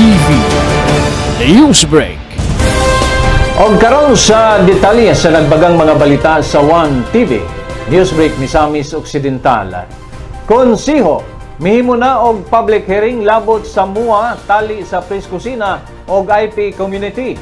TV Newsbreak. Og karon sa detalye sa nagbagang mga balita sa One TV Newsbreak Misamis Occidental. Konsiho mihimo na og public hearing labot sa MUA tali sa Press Kusina og IP community.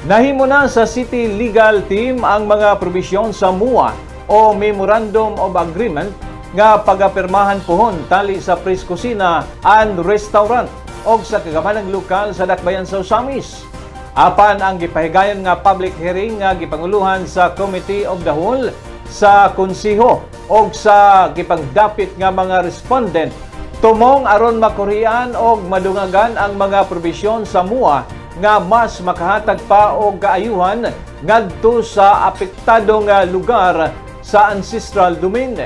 Nahimo na sa City Legal Team ang mga probisyon sa MUA o Memorandum of Agreement nga pagapirmahan pohon tali sa Press Kusina and Restaurant og sa kagamanang lokal sa Dakbayan sa Usamis. Apan ang gipahigayon nga public hearing nga gipanguluhan sa Committee of the Whole sa konsiho og sa gipangdapit nga mga respondent tumong aron makurian og madungagan ang mga probisyon sa MUA nga mas makahatag pa og kaayuhan ngadto sa apektadong lugar sa ancestral domain.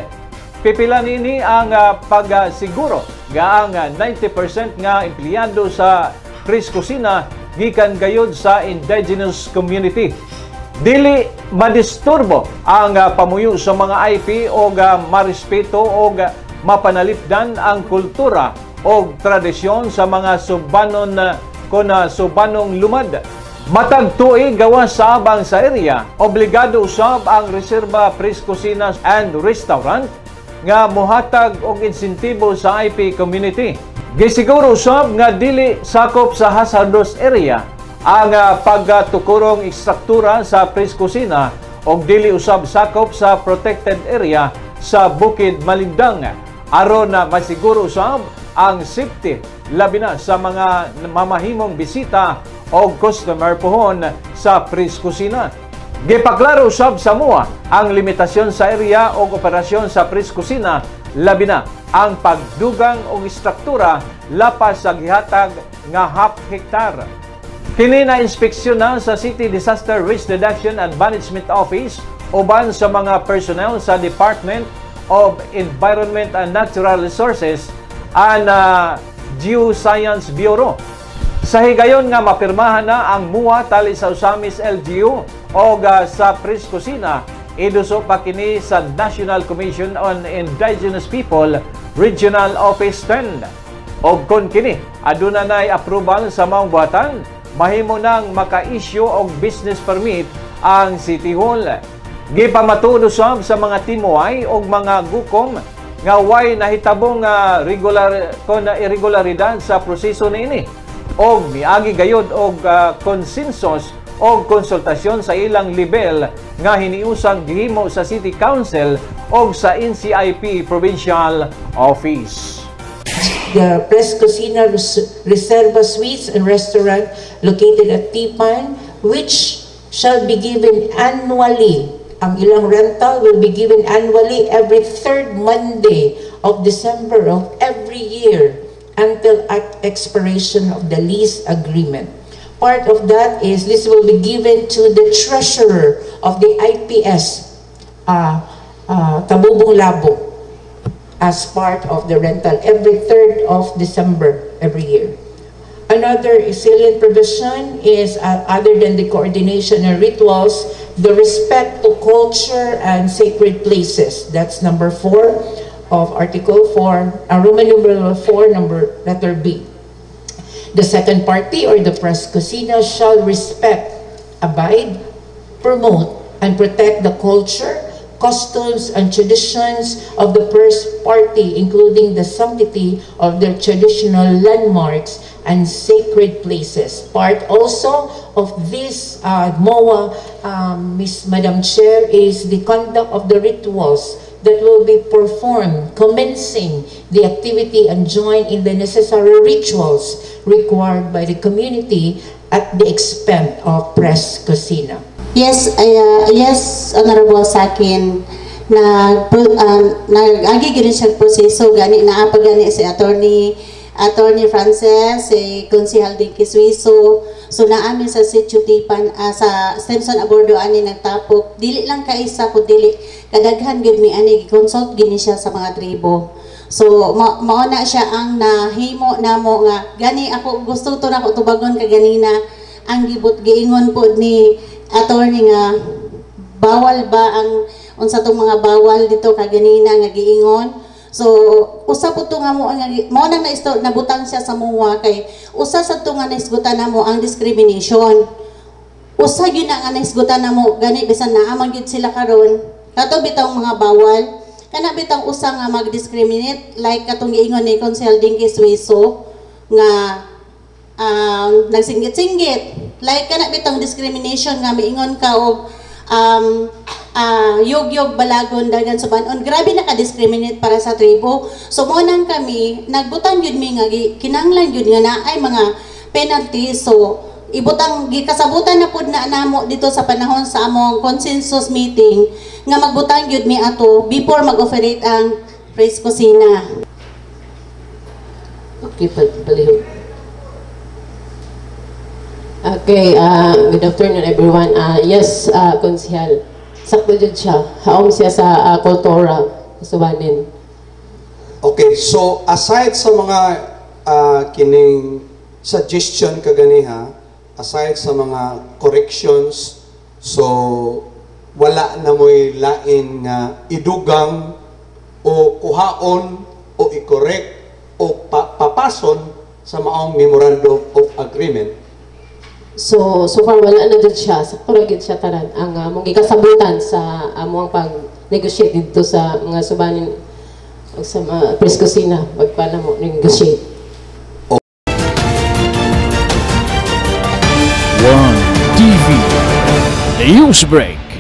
Pipila nini ang pagsiguro nga ang 90% nga empleyado sa Press Kusina gikan gayud sa indigenous community. Dili madisturbo ang pamuyo sa mga IP o marespeto o mapanalipdan ang kultura o tradisyon sa mga subanon subanong lumad. Matag tuig gawas sa abang sa area, obligado usab ang Reserva Press Kusina and Restaurant nga mohatag og insentibo sa IP community. Gisiguro usab nga dili sakop sa hazardous area ang pagtukurong ekstruktura sa Press Kusina og dili usab sakop sa protected area sa Bukid Malindang aron na masiguro usab ang safety labi na sa mga mamahimong bisita o customer pohon sa Press Kusina. Gipaklaro usab sa MUA ang limitasyon sa area o operasyon sa Press Kusina labi na ang pagdugang og istruktura lapas sa gihatag nga half hektar. Kini na inspeksyon na sa City Disaster Risk Reduction and Management Office uban sa mga personnel sa Department of Environment and Natural Resources and Geoscience Bureau. Sa higayon nga mapirmahan na ang MUA tali sa Usamis LGU o sa Press Kusina, iduso pa kini sa National Commission on Indigenous People Regional Office 10. Og kon kini aduna nay approval sa maong buhatan, mahimo nang maka-issue og business permit ang City Hall. Gipamatuod usab sa mga timuay og mga gukom nga way nahitabong irregularidad sa proseso niini og miagi gayud og konsensus o konsultasyon sa ilang level nga hiniusang gihimo sa City Council o sa NCIP Provincial Office. The Press Kusina Reserva Suites and Restaurant located at Tipan, which shall be given annually. Ang ilang rental will be given annually every third Monday of December of every year until expiration of the lease agreement. Part of that is this will be given to the treasurer of the IPS, Tabubong Labo, as part of the rental every 3rd of December every year. Another salient provision is, other than the coordination and rituals, the respect to culture and sacred places. That's number 4 of Article 4, Roman numeral 4, letter B. The second party or the Press Kusina shall respect, abide, promote, and protect the culture, customs, and traditions of the first party, including the sanctity of their traditional landmarks and sacred places. Part also of this MOA, Madam Chair, is the conduct of the rituals that will be performed, commencing the activity and join in the necessary rituals required by the community at the expense of Press Kusina. Yes, yes, Honorable sa akin na nag-agi gini siya proseso gani na gani si Attorney Frances, si Konsehal Dinky Suiso. So naamin sa Sitio Tipan, sa Stimson Abordo ani nagtapok, dili lang kaisa ko dili kadaghan gyud mi ani consult gini siya sa mga tribo. So mao na siya ang nahimo namo nga gani ako gusto to nako tubagon kaganina ang gibot giingon po ni attorney nga bawal ba ang unsa tong mga bawal dito kaganina nga giingon. So usa po to nga mo nang nabutang siya sa muwa kay usa sa to nga naisgutan namo ang discrimination. Usa gyud na nga naisgutan namo gani bisan naa man gyud sila karon kato bitang mga bawal kana bitang usa nga mag-discriminate like katong giingon ni Consel Dinky Suiso nga nagsinggit-singgit like kana bitang discrimination nga miingon ka og yog-yog balagon dagan subanon grabe naka-discriminate para sa tribo. So mo nang kami nagbutang gyud mi nga kinahanglan gyud nga naay mga penalty. So ibutang gikasabutan na pud na namo dito sa panahon sa among consensus meeting nga magbutang gyud mi ato before mag-operate ang Praise Kusina. Okay, palihog. Okay, good afternoon everyone. Yes, Konsehal, sakto dyan siya. Haom siya sa kultura, subanin. Okay, so aside sa mga kining suggestion kaganiha, aside sa mga corrections, so wala na mo'y lain nga idugang o kuhaon o i-correct o papason sa maong memorandum of agreement. So far wala na dyan siya. Sakto na siya tanan. Ang mong ikasabutan sa among pag-negotiate dito sa mga subanin o sa mga Praise Kusina pagpala mo negotiate. One TV News Break.